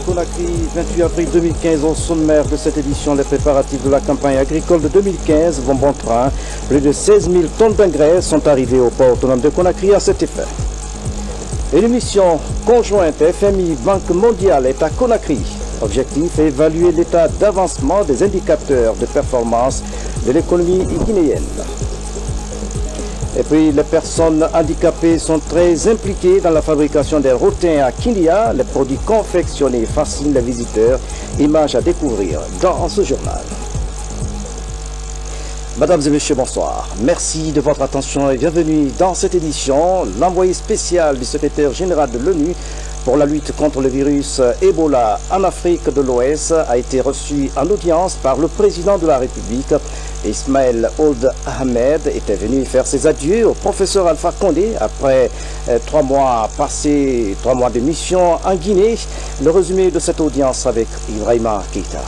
Conakry, 28 avril 2015, au sommaire de cette édition, les préparatifs de la campagne agricole de 2015 vont bon train. Plus de 16 000 tonnes d'engrais sont arrivées au port autonome de Conakry à cet effet. Une mission conjointe FMI Banque mondiale est à Conakry. Objectif, évaluer l'état d'avancement des indicateurs de performance de l'économie guinéenne. Et puis, les personnes handicapées sont très impliquées dans la fabrication des rotins à Kindia. Les produits confectionnés fascinent les visiteurs. Images à découvrir dans ce journal. Mesdames et messieurs, bonsoir. Merci de votre attention et bienvenue dans cette édition. L'envoyé spécial du secrétaire général de l'ONU pour la lutte contre le virus Ebola en Afrique de l'Ouest a été reçu en audience par le président de la République. Ismaël Ould Ahmed était venu faire ses adieux au professeur Alpha Condé après 3 mois passés, 3 mois de mission en Guinée. Le résumé de cette audience avec Ibrahima Keïta.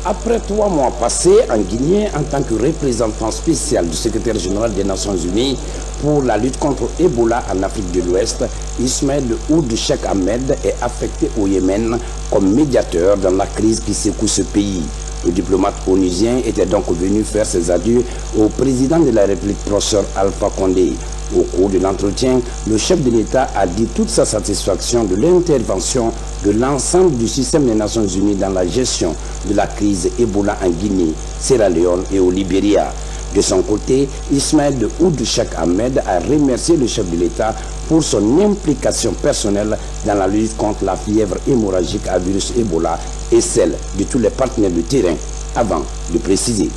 Après 3 mois passés en Guinée en tant que représentant spécial du secrétaire général des Nations Unies pour la lutte contre Ebola en Afrique de l'Ouest, Ismaël Ould Ahmed est affecté au Yémen comme médiateur dans la crise qui secoue ce pays. Le diplomate onusien était donc venu faire ses adieux au président de la République, professeur Alpha Condé. Au cours de l'entretien, le chef de l'État a dit toute sa satisfaction de l'intervention de l'ensemble du système des Nations Unies dans la gestion de la crise Ebola en Guinée, Sierra Leone et au Libéria. De son côté, Ismaël Ould Ahmed a remercié le chef de l'État pour son implication personnelle dans la lutte contre la fièvre hémorragique à virus Ebola et celle de tous les partenaires de terrain, avant de préciser.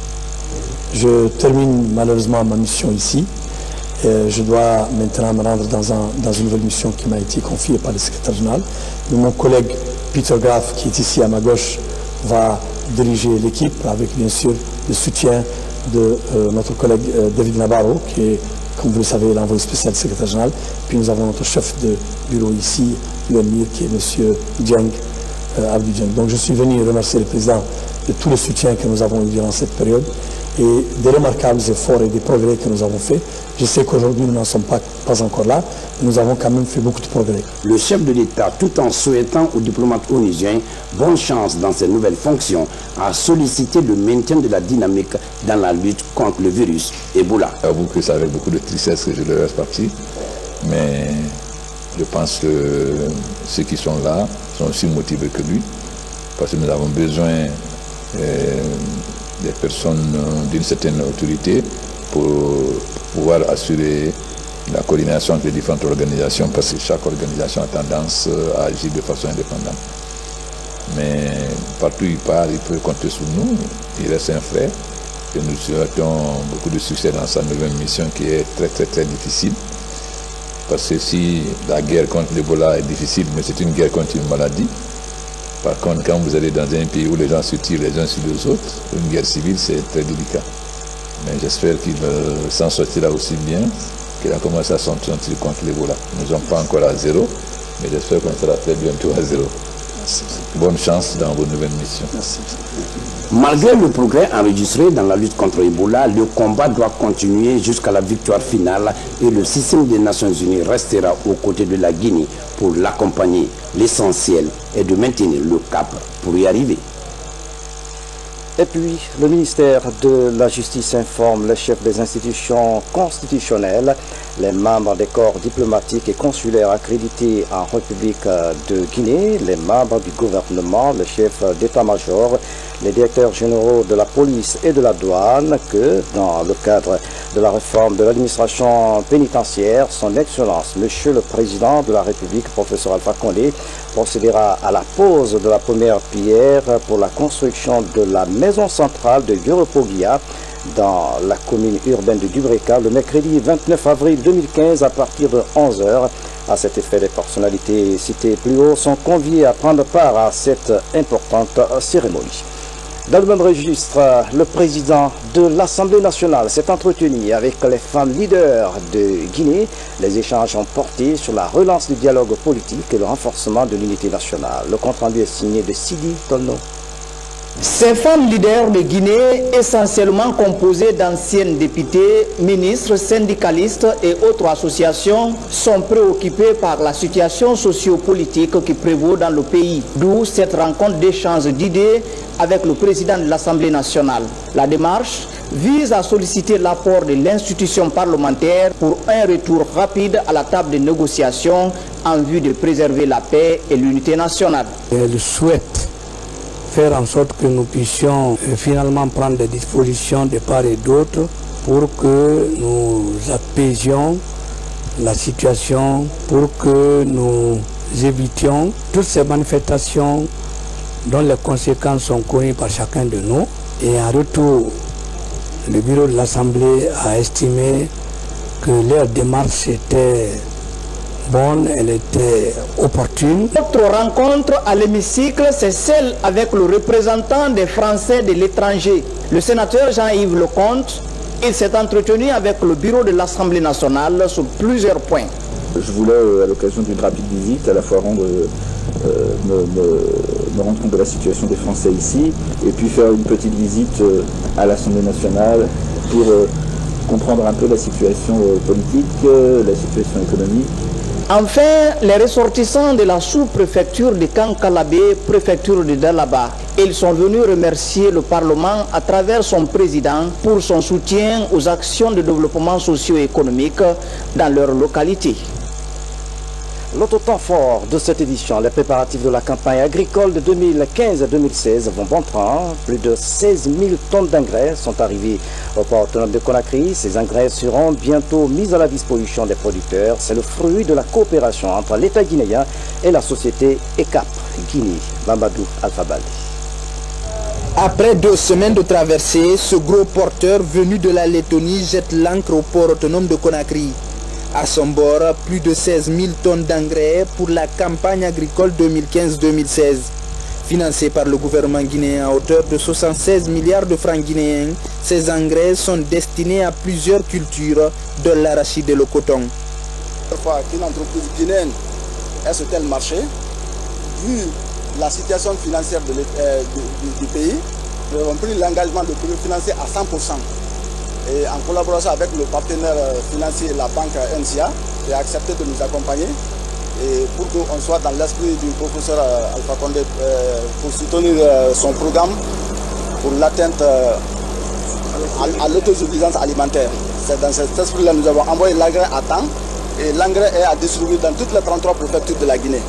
Je termine malheureusement ma mission ici. Je dois maintenant me rendre dans une nouvelle mission qui m'a été confiée par le secrétaire général. Mais mon collègue Peter Graf, qui est ici à ma gauche, va diriger l'équipe avec bien sûr le soutien de notre collègue David Nabarro, qui est, comme vous le savez, l'envoyé spécial du secrétaire général. Puis nous avons notre chef de bureau ici, l'UNMIR, qui est M. Dieng, Abdou Dieng. Donc je suis venu remercier le président de tout le soutien que nous avons eu durant cette période et des remarquables efforts et des progrès que nous avons faits. Je sais qu'aujourd'hui nous n'en sommes pas encore là, mais nous avons quand même fait beaucoup de progrès. Le chef de l'État, tout en souhaitant aux diplomates onusiens bonne chance dans ses nouvelles fonctions, a sollicité le maintien de la dynamique dans la lutte contre le virus Ebola. J'avoue que c'est avec beaucoup de tristesse que je leur reste parti, mais je pense que ceux qui sont là sont aussi motivés que lui, parce que nous avons besoin des personnes d'une certaine autorité pour pouvoir assurer la coordination entre les différentes organisations, parce que chaque organisation a tendance à agir de façon indépendante. Mais partout où il part, il peut compter sur nous. Il reste un frère et nous souhaitons beaucoup de succès dans sa nouvelle mission qui est très difficile. Parce que si la guerre contre l'Ebola est difficile, mais c'est une guerre contre une maladie. Par contre, quand vous allez dans un pays où les gens se tirent les uns sur les autres, une guerre civile, c'est très délicat. Mais j'espère qu'il s'en sortira aussi bien qu'il a commencé à s'en sortir contre l'Ebola. Nous ne sommes pas encore à 0, mais j'espère qu'on sera très bientôt à 0. Bonne chance dans vos nouvelles missions. Merci. Malgré le progrès enregistré dans la lutte contre Ebola, le combat doit continuer jusqu'à la victoire finale et le système des Nations Unies restera aux côtés de la Guinée pour l'accompagner. L'essentiel est de maintenir le cap pour y arriver. Et puis, le ministère de la Justice informe les chefs des institutions constitutionnelles, les membres des corps diplomatiques et consulaires accrédités en République de Guinée, les membres du gouvernement, le chef d'état-major, les directeurs généraux de la police et de la douane que, dans le cadre de la réforme de l'administration pénitentiaire, son Excellence, Monsieur le Président de la République, professeur Alpha Condé, procédera à la pose de la première pierre pour la construction de la maison centrale de Yoropoguia dans la commune urbaine de Dubreka le mercredi 29 avril 2015 à partir de 11 h. À cet effet, les personnalités citées plus haut sont conviées à prendre part à cette importante cérémonie. Dans le même registre, le président de l'Assemblée nationale s'est entretenu avec les femmes leaders de Guinée. Les échanges ont porté sur la relance du dialogue politique et le renforcement de l'unité nationale. Le compte-rendu est signé de Sidi Tolno. Ces femmes leaders de Guinée, essentiellement composées d'anciennes députées, ministres, syndicalistes et autres associations, sont préoccupées par la situation sociopolitique qui prévaut dans le pays. D'où cette rencontre d'échange d'idées avec le président de l'Assemblée nationale. La démarche vise à solliciter l'apport de l'institution parlementaire pour un retour rapide à la table de négociation en vue de préserver la paix et l'unité nationale. Elle souhaite faire en sorte que nous puissions finalement prendre des dispositions de part et d'autre pour que nous apaisions la situation, pour que nous évitions toutes ces manifestations dont les conséquences sont connues par chacun de nous. Et en retour, le bureau de l'Assemblée a estimé que leur démarche était bonne, elle était opportune. Notre rencontre à l'hémicycle, c'est celle avec le représentant des Français de l'étranger, le sénateur Jean-Yves Lecomte. Il s'est entretenu avec le bureau de l'Assemblée nationale sur plusieurs points. Je voulais, à l'occasion d'une rapide visite, à la fois me rendre compte de la situation des Français ici, et puis faire une petite visite à l'Assemblée nationale pour comprendre un peu la situation politique, la situation économique. Enfin, les ressortissants de la sous-préfecture de Kankalabé, préfecture de Dalaba, ils sont venus remercier le Parlement à travers son président pour son soutien aux actions de développement socio-économique dans leur localité. L'autre temps fort de cette édition, les préparatifs de la campagne agricole de 2015-2016 vont bon train. Plus de 16 000 tonnes d'engrais sont arrivés au port autonome de Conakry. Ces engrais seront bientôt mis à la disposition des producteurs. C'est le fruit de la coopération entre l'État guinéen et la société ECAP Guinée. Mamadou Alpha-Baldi. Après 2 semaines de traversée, ce gros porteur venu de la Lettonie jette l'ancre au port autonome de Conakry. À son bord, plus de 16 000 tonnes d'engrais pour la campagne agricole 2015-2016. Financée par le gouvernement guinéen à hauteur de 76 milliards de francs guinéens, ces engrais sont destinés à plusieurs cultures, de l'arachide et le coton. Parfois qu'une entreprise guinéenne est sur tel marché, vu la situation financière du pays, nous avons pris l'engagement de financer à 100%. Et en collaboration avec le partenaire financier, la banque NCA, qui a accepté de nous accompagner et pour qu'on soit dans l'esprit du professeur Alpha Condé pour soutenir son programme pour l'atteinte à l'autosuffisance alimentaire. C'est dans cet esprit-là que nous avons envoyé l'engrais à temps et l'engrais est à distribuer dans toutes les 33 préfectures de la Guinée.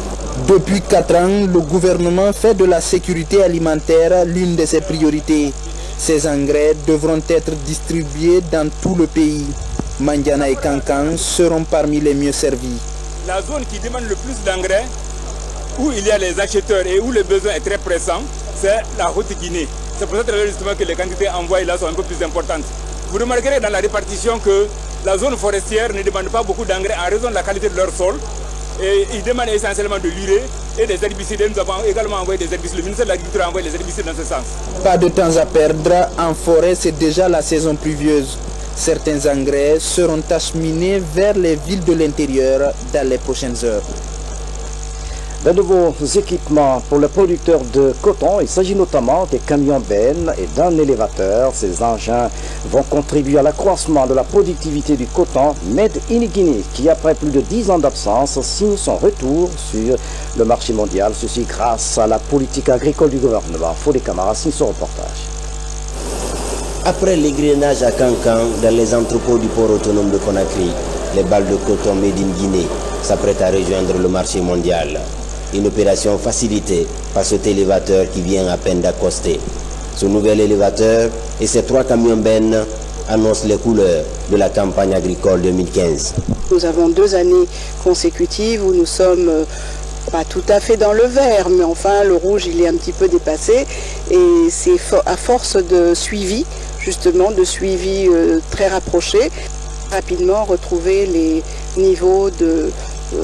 Depuis 4 ans, le gouvernement fait de la sécurité alimentaire l'une de ses priorités. Ces engrais devront être distribués dans tout le pays. Mandiana et Kankan seront parmi les mieux servis. La zone qui demande le plus d'engrais, où il y a les acheteurs et où le besoin est très pressant, c'est la Haute-Guinée. C'est pour ça justement que les quantités envoyées là sont un peu plus importantes. Vous remarquerez dans la répartition que la zone forestière ne demande pas beaucoup d'engrais en raison de la qualité de leur sol. Et ils demandent essentiellement de l'urée et des herbicides. Nous avons également envoyé des herbicides. Le ministère de l'Agriculture a envoyé des herbicides dans ce sens. Pas de temps à perdre. En forêt, c'est déjà la saison pluvieuse. Certains engrais seront acheminés vers les villes de l'intérieur dans les prochaines heures. De nouveaux équipements pour les producteurs de coton, il s'agit notamment des camions bennes et d'un élévateur. Ces engins vont contribuer à l'accroissement de la productivité du coton Made in Guinée, qui après plus de 10 ans d'absence signe son retour sur le marché mondial. Ceci grâce à la politique agricole du gouvernement. Fodé Camara signe son reportage. Après l'égrenage à Kankan dans les entrepôts du port autonome de Conakry, les balles de coton Made in Guinée s'apprêtent à rejoindre le marché mondial. Une opération facilitée par cet élévateur qui vient à peine d'accoster. Ce nouvel élévateur et ses 3 camions bennes annoncent les couleurs de la campagne agricole 2015. Nous avons 2 années consécutives où nous sommes pas tout à fait dans le vert, mais enfin le rouge il est un petit peu dépassé et c'est à force de suivi, justement de suivi très rapproché, rapidement retrouver les niveaux de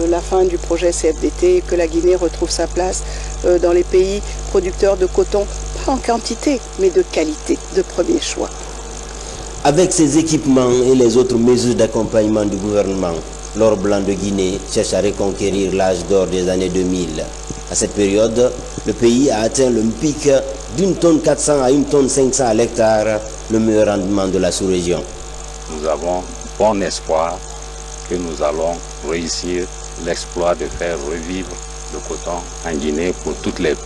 la fin du projet CFDT, que la Guinée retrouve sa place dans les pays producteurs de coton, pas en quantité, mais de qualité, de premier choix. Avec ces équipements et les autres mesures d'accompagnement du gouvernement, l'or blanc de Guinée cherche à reconquérir l'âge d'or des années 2000. À cette période, le pays a atteint le pic d'une tonne 400 à une tonne 500 à l'hectare, le meilleur rendement de la sous-région. Nous avons bon espoir que nous allons réussir l'exploit de faire revivre le coton en Guinée pour toutes les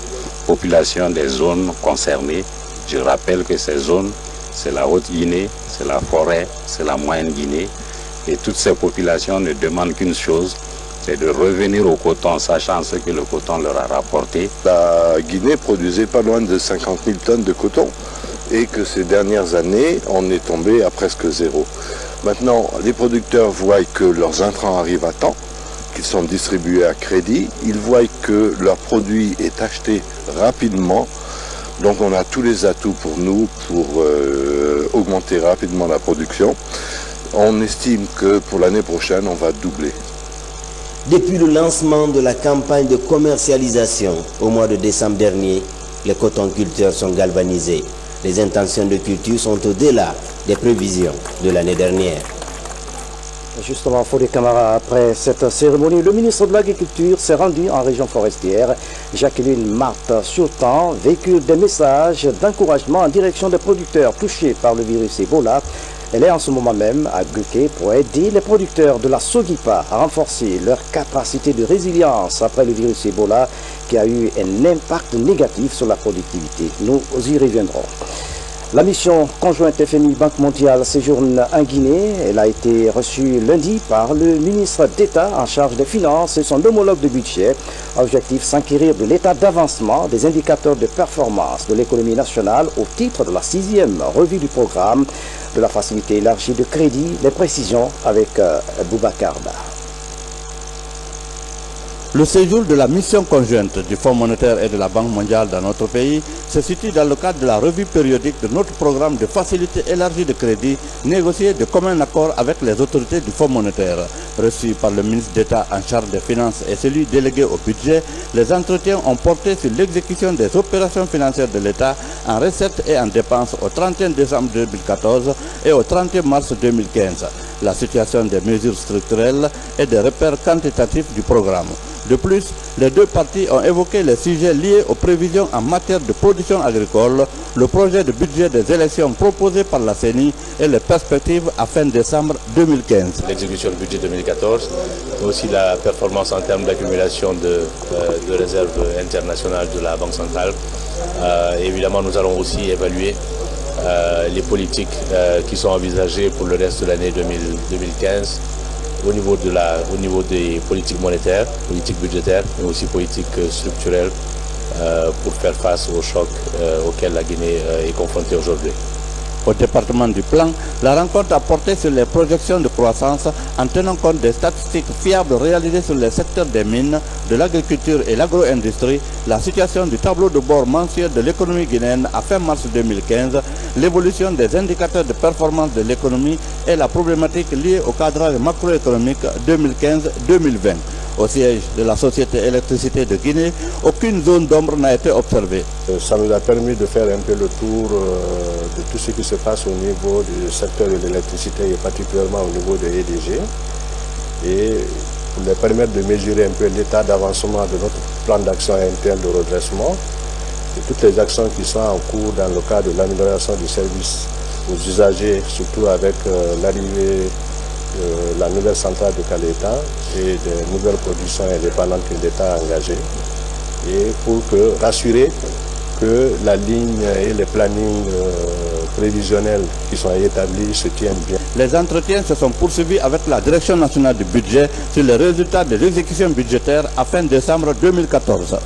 populations des zones concernées. Je rappelle que ces zones, c'est la Haute-Guinée, c'est la forêt, c'est la Moyenne-Guinée. Et toutes ces populations ne demandent qu'une chose, c'est de revenir au coton, sachant ce que le coton leur a rapporté. La Guinée produisait pas loin de 50 000 tonnes de coton et que ces dernières années, on est tombé à presque zéro. Maintenant, les producteurs voient que leurs intrants arrivent à temps, qu'ils sont distribués à crédit, ils voient que leur produit est acheté rapidement. Donc on a tous les atouts pour nous pour augmenter rapidement la production. On estime que pour l'année prochaine, on va doubler. Depuis le lancement de la campagne de commercialisation au mois de décembre dernier, les cotonculteurs sont galvanisés. Les intentions de culture sont au-delà des prévisions de l'année dernière. Justement, Fodé Camara, après cette cérémonie, le ministre de l'Agriculture s'est rendu en région forestière. Jacqueline Marthe Siotan véhicule des messages d'encouragement en direction des producteurs touchés par le virus Ebola. Elle est en ce moment même à Guké pour aider les producteurs de la Sogipa à renforcer leur capacité de résilience après le virus Ebola qui a eu un impact négatif sur la productivité. Nous y reviendrons. La mission conjointe FMI-Banque mondiale séjourne en Guinée. Elle a été reçue lundi par le ministre d'État en charge des Finances et son homologue de budget. Objectif, s'enquérir de l'état d'avancement des indicateurs de performance de l'économie nationale au titre de la 6e revue du programme de la facilité élargie de crédit. Les précisions avec Boubacar Ba. Le séjour de la mission conjointe du Fonds monétaire et de la Banque mondiale dans notre pays se situe dans le cadre de la revue périodique de notre programme de facilité élargie de crédit négocié de commun accord avec les autorités du Fonds monétaire. Reçus par le ministre d'État en charge des Finances et celui délégué au budget, les entretiens ont porté sur l'exécution des opérations financières de l'État en recettes et en dépenses au 31 décembre 2014 et au 31 mars 2015, la situation des mesures structurelles et des repères quantitatifs du programme. De plus, les deux parties ont évoqué les sujets liés aux prévisions en matière de production agricole, le projet de budget des élections proposé par la CENI et les perspectives à fin décembre 2015. L'exécution du budget 2014, mais aussi la performance en termes d'accumulation de réserves internationales de la Banque centrale. Évidemment, nous allons aussi évaluer les politiques qui sont envisagées pour le reste de l'année 2015. Au niveau des politiques monétaires, politiques budgétaires, mais aussi politiques structurelles pour faire face aux chocs auxquels la Guinée est confrontée aujourd'hui. Au département du plan, la rencontre a porté sur les projections de croissance en tenant compte des statistiques fiables réalisées sur les secteurs des mines, de l'agriculture et l'agro-industrie, la situation du tableau de bord mensuel de l'économie guinéenne à fin mars 2015, l'évolution des indicateurs de performance de l'économie et la problématique liée au cadrage macroéconomique 2015-2020. Au siège de la Société électricité de Guinée, aucune zone d'ombre n'a été observée. Ça nous a permis de faire un peu le tour de tout ce qui se passe au niveau du secteur de l'électricité et particulièrement au niveau de EDG. Et pour leur permettre de mesurer un peu l'état d'avancement de notre plan d'action interne de redressement et toutes les actions qui sont en cours dans le cadre de l'amélioration du service aux usagers, surtout avec l'arrivée de la nouvelle centrale de Caleta et des nouvelles productions indépendantes que l'État a engagées, et pour rassurer que la ligne et les plannings prévisionnels qui sont établis se tiennent bien. Les entretiens se sont poursuivis avec la Direction nationale du budget sur les résultats de l'exécution budgétaire à fin décembre 2014.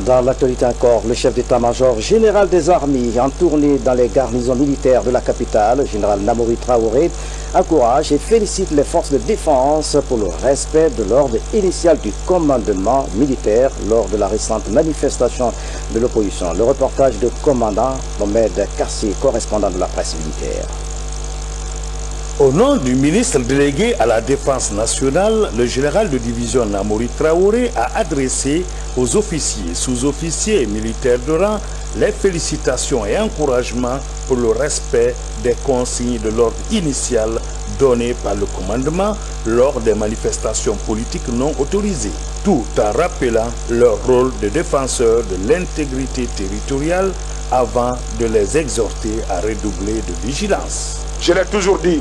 Dans l'actualité encore, le chef d'état-major général des armées en tournée dans les garnisons militaires de la capitale, général Namori Traoré, encourage et félicite les forces de défense pour le respect de l'ordre initial du commandement militaire lors de la récente manifestation de l'opposition. Le reportage de commandant Mohamed Kassé, correspondant de la presse militaire. Au nom du ministre délégué à la Défense nationale, le général de division Namori Traoré a adressé aux officiers, sous-officiers et militaires de rang les félicitations et encouragements pour le respect des consignes de l'ordre initial donnés par le commandement lors des manifestations politiques non autorisées, tout en rappelant leur rôle de défenseur de l'intégrité territoriale avant de les exhorter à redoubler de vigilance. Je l'ai toujours dit,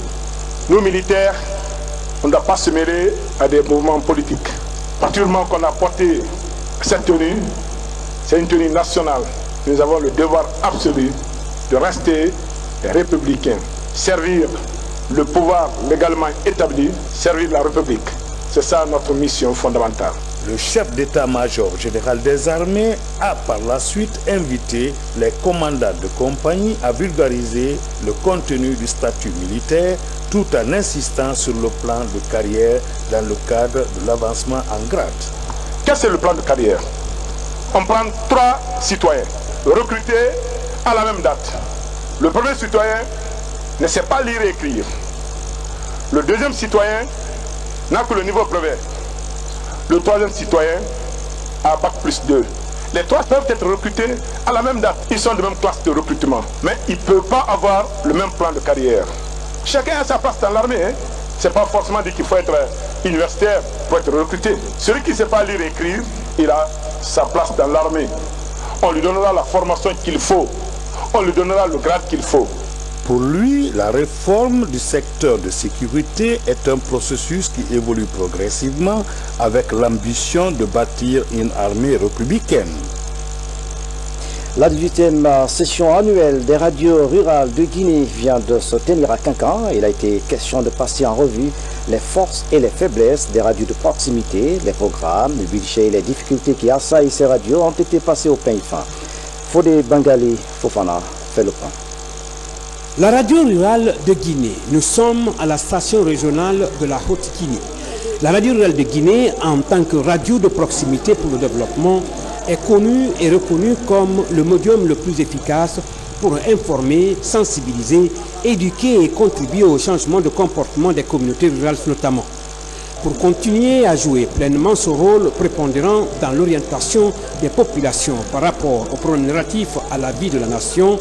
nous militaires, on ne doit pas se mêler à des mouvements politiques. À partir du moment qu'on a porté cette tenue, c'est une tenue nationale. Nous avons le devoir absolu de rester républicains, servir le pouvoir légalement établi, servir la République. C'est ça notre mission fondamentale. Le chef d'état-major général des armées a par la suite invité les commandants de compagnie à vulgariser le contenu du statut militaire tout en insistant sur le plan de carrière dans le cadre de l'avancement en grade. Qu'est-ce que le plan de carrière? On prend 3 citoyens recrutés à la même date. Le premier citoyen ne sait pas lire et écrire. Le deuxième citoyen n'a que le niveau brevet. Le troisième citoyen a Bac plus 2. Les 3 peuvent être recrutés à la même date. Ils sont de même classe de recrutement. Mais ils ne peuvent pas avoir le même plan de carrière. Chacun a sa place dans l'armée. Hein. Ce n'est pas forcément dit qu'il faut être universitaire pour être recruté. Celui qui ne sait pas lire et écrire, il a sa place dans l'armée. On lui donnera la formation qu'il faut. On lui donnera le grade qu'il faut. Pour lui, la réforme du secteur de sécurité est un processus qui évolue progressivement avec l'ambition de bâtir une armée républicaine. La 18e session annuelle des radios rurales de Guinée vient de se tenir à Kankan. Il a été question de passer en revue les forces et les faiblesses des radios de proximité. Les programmes, le budget et les difficultés qui assaillent ces radios ont été passés au pain fin. Fodé Bangali Fofana fait le point. La radio rurale de Guinée, nous sommes à la station régionale de la Haute-Guinée. La radio rurale de Guinée, en tant que radio de proximité pour le développement, est connue et reconnue comme le médium le plus efficace pour informer, sensibiliser, éduquer et contribuer au changement de comportement des communautés rurales notamment. Pour continuer à jouer pleinement son rôle prépondérant dans l'orientation des populations par rapport aux problèmes relatifs à la vie de la nation,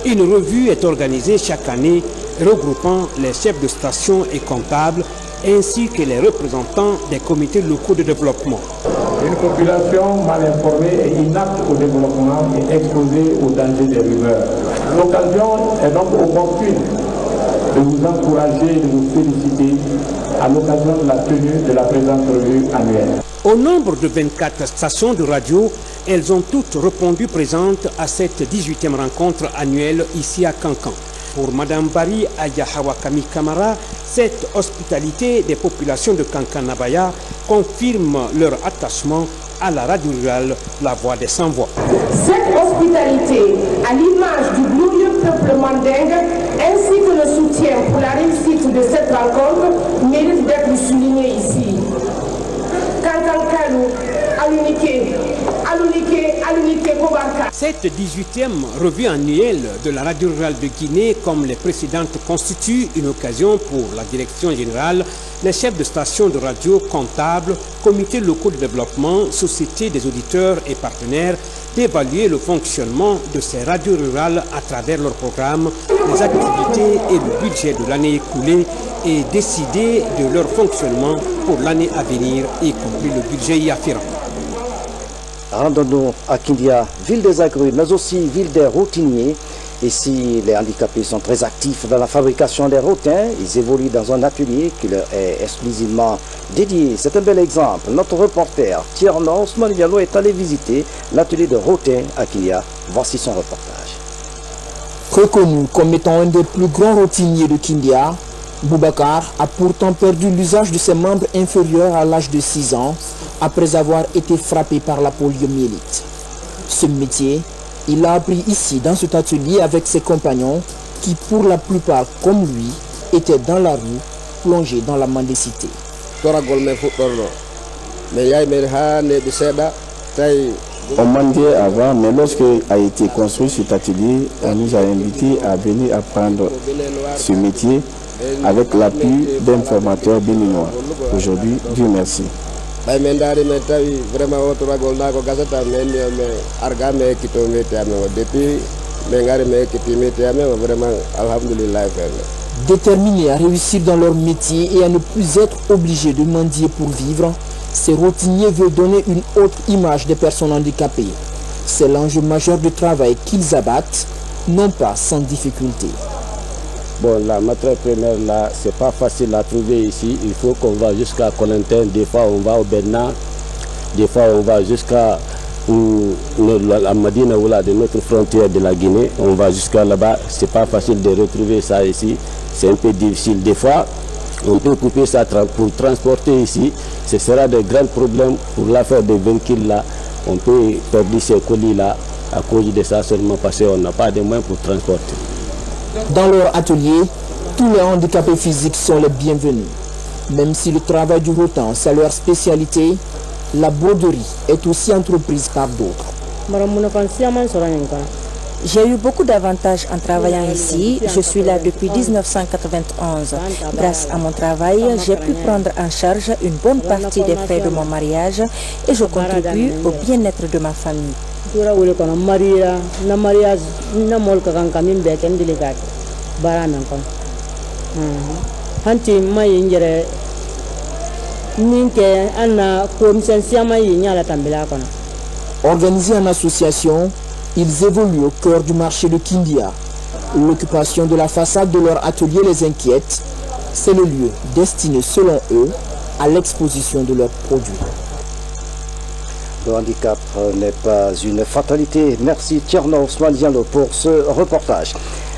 une revue est organisée chaque année regroupant les chefs de station et comptables ainsi que les représentants des comités locaux de développement. Une population mal informée et inapte au développement est exposée aux dangers des rumeurs. L'occasion est donc opportune de vous encourager et de vous féliciter à l'occasion de la tenue de la présente revue annuelle. Au nombre de 24 stations de radio, elles ont toutes répondu présentes à cette 18e rencontre annuelle ici à Kankan. Pour Mme Bari Ayahawakami Kamara, cette hospitalité des populations de Kankan-Nabaya confirme leur attachement à la radio rurale, la voix des sans-voix. Cette hospitalité, à l'image du glorieux peuple mandingue, ainsi que le soutien pour la réussite de cette rencontre, mérite d'être souligné ici. Kankan-Kalou, Alunike, Cette 18e revue annuelle de la radio rurale de Guinée, comme les précédentes, constitue une occasion pour la direction générale, les chefs de stations de radio, comptables, comités locaux de développement, sociétés des auditeurs et partenaires, d'évaluer le fonctionnement de ces radios rurales à travers leurs programmes, les activités et le budget de l'année écoulée et décider de leur fonctionnement pour l'année à venir, y compris le budget y afférent. Rendons-nous à Kindia, ville des agrumes, mais aussi ville des routiniers. Ici, les handicapés sont très actifs dans la fabrication des rotins. Ils évoluent dans un atelier qui leur est exclusivement dédié. C'est un bel exemple. Notre reporter Tierno Ousmane Diallo est allé visiter l'atelier de rotin à Kindia. Voici son reportage. Reconnu comme étant un des plus grands rotiniers de Kindia, Boubacar a pourtant perdu l'usage de ses membres inférieurs à l'âge de 6 ans après avoir été frappé par la poliomyélite. Ce métier, il l'a appris ici dans cet atelier avec ses compagnons qui pour la plupart comme lui étaient dans la rue, plongés dans la mendicité. On mendiait avant, mais lorsqu'il a été construit cet atelier, on nous a invités à venir apprendre ce métier avec l'appui d'un formateur béninois. Aujourd'hui, Dieu merci. Déterminés à réussir dans leur métier et à ne plus être obligés de mendier pour vivre, ces routiniers veulent donner une autre image des personnes handicapées. C'est l'enjeu majeur du travail qu'ils abattent, non pas sans difficulté. Bon, la matière première là, c'est pas facile à trouver ici. Il faut qu'on va jusqu'à Colentin, des fois on va au Bénin, des fois on va jusqu'à la Madina ou là, de notre frontière de la Guinée. On va jusqu'à là-bas. C'est pas facile de retrouver ça ici. C'est un peu difficile. Des fois, on peut couper ça pour transporter ici. Ce sera de grands problèmes pour l'affaire des véhicules là. On peut perdre ces colis là à cause de ça seulement parce qu'on n'a pas de moyens pour transporter. Dans leur atelier, tous les handicapés physiques sont les bienvenus. Même si le travail du rotan, c'est leur spécialité, la broderie est aussi entreprise par d'autres. J'ai eu beaucoup d'avantages en travaillant ici. Je suis là depuis 1991. Grâce à mon travail, j'ai pu prendre en charge une bonne partie des frais de mon mariage et je contribue au bien-être de ma famille. Organisés en association, ils évoluent au cœur du marché de Kindia. L'occupation de la façade de leur atelier les inquiète. C'est le lieu destiné, selon eux, à l'exposition de leurs produits. Le handicap n'est pas une fatalité. Merci Tierno Ousmane Diallo pour ce reportage.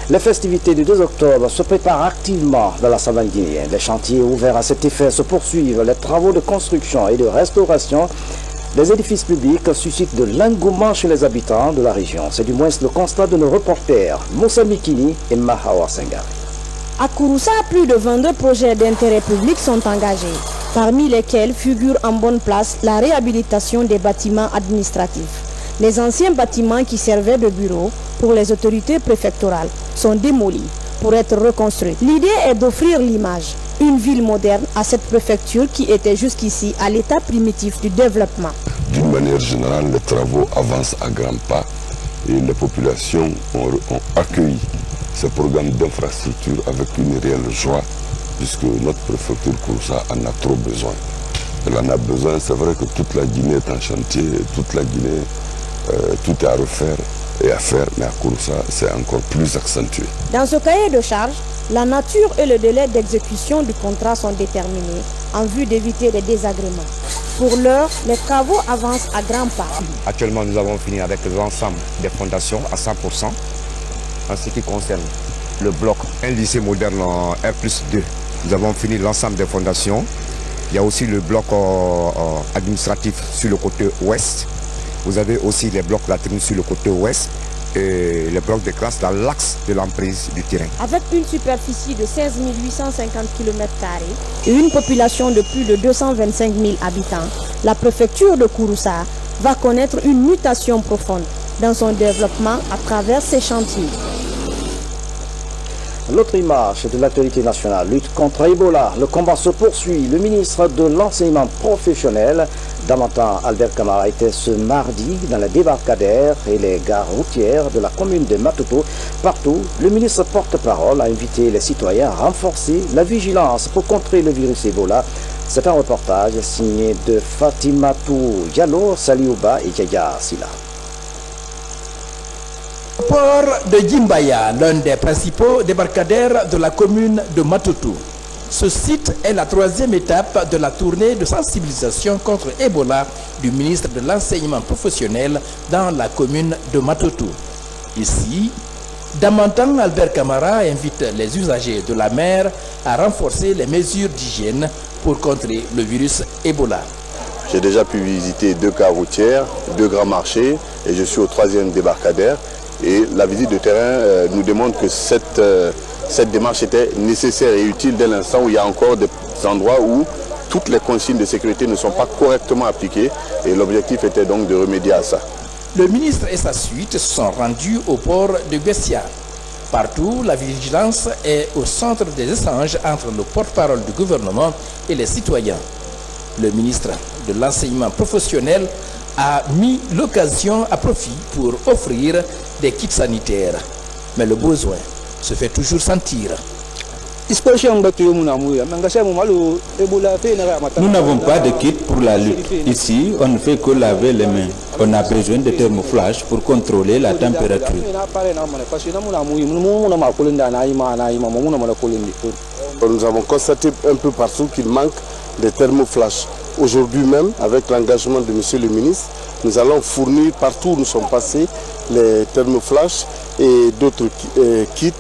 Les festivités du 2 octobre se préparent activement dans la savane guinéenne. Les chantiers ouverts à cet effet se poursuivent. Les travaux de construction et de restauration des édifices publics suscitent de l'engouement chez les habitants de la région. C'est du moins le constat de nos reporters Moussa Mikini et Mahawa Sengari. À Kouroussa, plus de 22 projets d'intérêt public sont engagés, parmi lesquels figure en bonne place la réhabilitation des bâtiments administratifs. Les anciens bâtiments qui servaient de bureaux pour les autorités préfectorales sont démolis pour être reconstruits. L'idée est d'offrir l'image, une ville moderne à cette préfecture qui était jusqu'ici à l'état primitif du développement. D'une manière générale, les travaux avancent à grands pas et les populations ont accueilli ce programme d'infrastructure avec une réelle joie puisque notre préfecture Kouroussa en a trop besoin. Elle en a besoin, c'est vrai que toute la Guinée est en chantier, toute la Guinée, tout est à refaire et à faire, mais à Kouroussa, c'est encore plus accentué. Dans ce cahier de charge, la nature et le délai d'exécution du contrat sont déterminés en vue d'éviter les désagréments. Pour l'heure, les travaux avancent à grands pas. Actuellement, nous avons fini avec l'ensemble des fondations à 100%. En ce qui concerne le bloc, un lycée moderne en R+2, nous avons fini l'ensemble des fondations. Il y a aussi le bloc administratif sur le côté ouest. Vous avez aussi les blocs latrines sur le côté ouest et les blocs de classe dans l'axe de l'emprise du terrain. Avec une superficie de 16 850 km² et une population de plus de 225 000 habitants, la préfecture de Kouroussa va connaître une mutation profonde dans son développement à travers ces chantiers. L'autre image de l'actualité nationale, lutte contre Ebola. Le combat se poursuit. Le ministre de l'enseignement professionnel, Damantan Albert Camara, était ce mardi dans les débarcadères et les gares routières de la commune de Matoto. Partout, le ministre porte-parole a invité les citoyens à renforcer la vigilance pour contrer le virus Ebola. C'est un reportage signé de Fatimatou Diallo, Saliouba et Yaya Silla. Port de Djimbaya, l'un des principaux débarcadères de la commune de Matoto. Ce site est la troisième étape de la tournée de sensibilisation contre Ebola du ministre de l'enseignement professionnel dans la commune de Matoto. Ici, Damantan Albert Camara invite les usagers de la mer à renforcer les mesures d'hygiène pour contrer le virus Ebola. J'ai déjà pu visiter 2 gares routières, 2 grands marchés et je suis au 3e débarcadère. Et la visite de terrain nous démontre que cette démarche était nécessaire et utile dès l'instant où il y a encore des endroits où toutes les consignes de sécurité ne sont pas correctement appliquées et l'objectif était donc de remédier à ça. Le ministre et sa suite se sont rendus au port de Bessia. Partout, la vigilance est au centre des échanges entre le porte-parole du gouvernement et les citoyens. Le ministre de l'enseignement professionnel a mis l'occasion à profit pour offrir des kits sanitaires. Mais le besoin se fait toujours sentir. Nous n'avons pas de kit pour la lutte. Ici, on ne fait que laver les mains. On a besoin de thermoflash pour contrôler la température. Nous avons constaté un peu partout qu'il manque de thermoflash. Aujourd'hui même, avec l'engagement de M. le ministre, nous allons fournir partout où nous sommes passés les thermoflash et d'autres kits.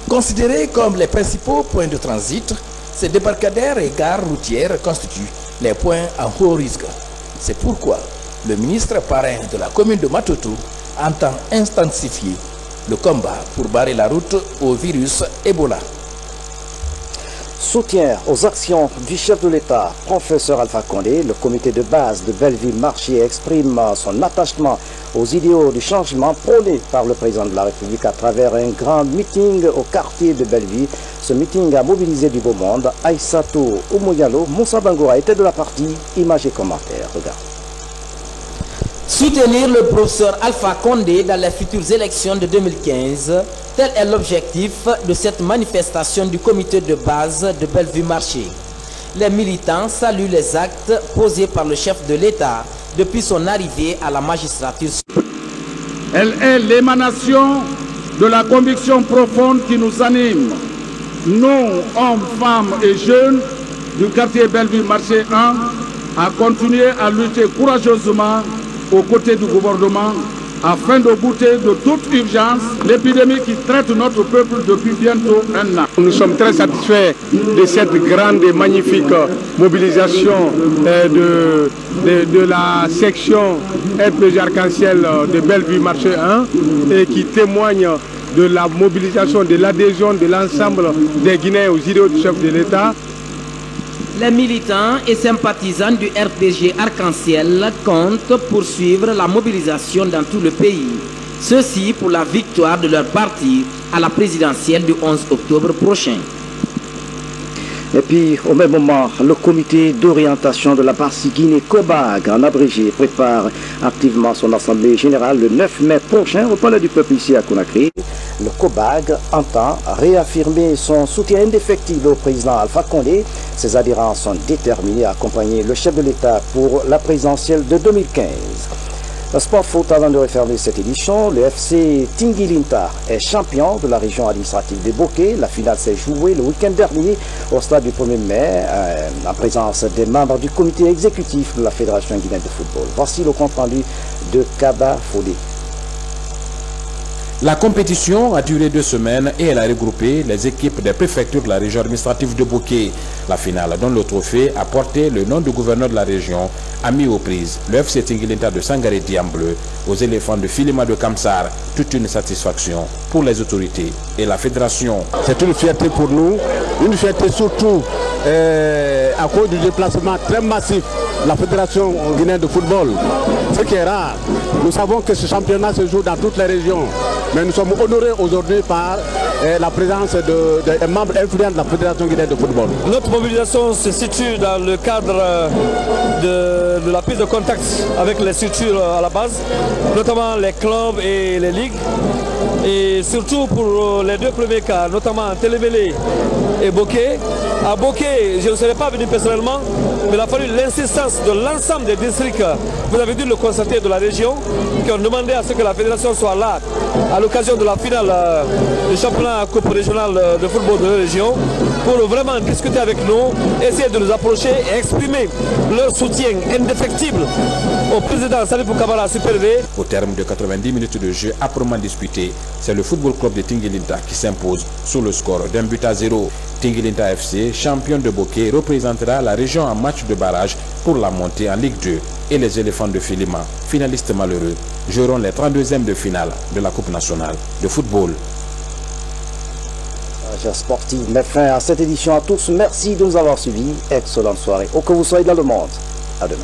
Considérés comme les principaux points de transit, ces débarcadères et gares routières constituent les points à haut risque. C'est pourquoi le ministre parrain de la commune de Matoto entend intensifier le combat pour barrer la route au virus Ebola. Soutien aux actions du chef de l'État, professeur Alpha Condé, le comité de base de Belleville-Marchier exprime son attachement aux idéaux du changement prônés par le président de la République à travers un grand meeting au quartier de Belleville. Ce meeting a mobilisé du beau monde. Aïssatou Oumouyalo, Moussa Bangoura était de la partie. Images et commentaires. Regarde. Soutenir le professeur Alpha Condé dans les futures élections de 2015, tel est l'objectif de cette manifestation du comité de base de Belleville-Marchier. Les militants saluent les actes posés par le chef de l'État depuis son arrivée à la magistrature. Elle est l'émanation de la conviction profonde qui nous anime, nous, hommes, femmes et jeunes du quartier Belleville-Marchier 1, à continuer à lutter courageusement aux côtés du gouvernement afin de bouter de toute urgence l'épidémie qui traite notre peuple depuis bientôt un an. Nous sommes très satisfaits de cette grande et magnifique mobilisation de la section RPG Arc-en-Ciel de Belleville-Marchier 1 et qui témoigne de la mobilisation, de l'adhésion de l'ensemble des Guinéens aux idéaux du chef de l'État. Les militants et sympathisants du RPG Arc-en-Ciel comptent poursuivre la mobilisation dans tout le pays. Ceci pour la victoire de leur parti à la présidentielle du 11 octobre prochain. Et puis, au même moment, le comité d'orientation de la partie Guinée-Cobag, en abrégé, prépare activement son assemblée générale le 9 mai prochain au Palais du Peuple ici à Conakry. Le Cobag entend réaffirmer son soutien indéfectible au président Alpha Condé. Ses adhérents sont déterminés à accompagner le chef de l'État pour la présidentielle de 2015. Le sport foot, avant de refermer cette édition, le FC Tinguilinta est champion de la région administrative de Bokeh. La finale s'est jouée le week-end dernier au stade du 1er mai, en présence des membres du comité exécutif de la Fédération guinéenne de football. Voici le compte-rendu de Kaba Fodé. La compétition a duré 2 semaines et elle a regroupé les équipes des préfectures de la région administrative de Bokeh. La finale, dont le trophée a porté le nom du gouverneur de la région, a mis aux prises le FC Tinguilinta de Sangaré en bleu aux éléphants de Filima de Kamsar. Toute une satisfaction pour les autorités et la fédération. C'est une fierté pour nous, une fierté surtout à cause du déplacement très massif de la Fédération guinéenne de football. Ce qui est rare. Nous savons que ce championnat se joue dans toutes les régions. Mais nous sommes honorés aujourd'hui par la présence de membres influents de la Fédération guinéenne de football. Notre mobilisation se situe dans le cadre de la prise de contact avec les structures à la base, notamment les clubs et les ligues. Et surtout pour les 2 premiers cas, notamment Télébélé et Bokeh. À Bokeh, je ne serais pas venu personnellement, mais il a fallu l'insistance de l'ensemble des districts, vous avez dû le constater, de la région, qui ont demandé à ce que la fédération soit là à l'occasion de la finale du championnat coupe régional de football de la région, pour vraiment discuter avec nous, essayer de nous approcher et exprimer leur soutien indéfectible au président Salifou Kamara Super V. Au terme de 90 minutes de jeu âprement disputé, c'est le football club de Tinguilinta qui s'impose sous le score d'1-0. Tinguilinta FC, champion de Bokeh, représentera la région en match de barrage pour la montée en Ligue 2. Et les éléphants de Filima, finalistes malheureux, joueront les 32e de finale de la Coupe nationale de football. Sportif met fin à cette édition à tous. Merci de nous avoir suivis. Excellente soirée. Où que vous soyez dans le monde. À demain.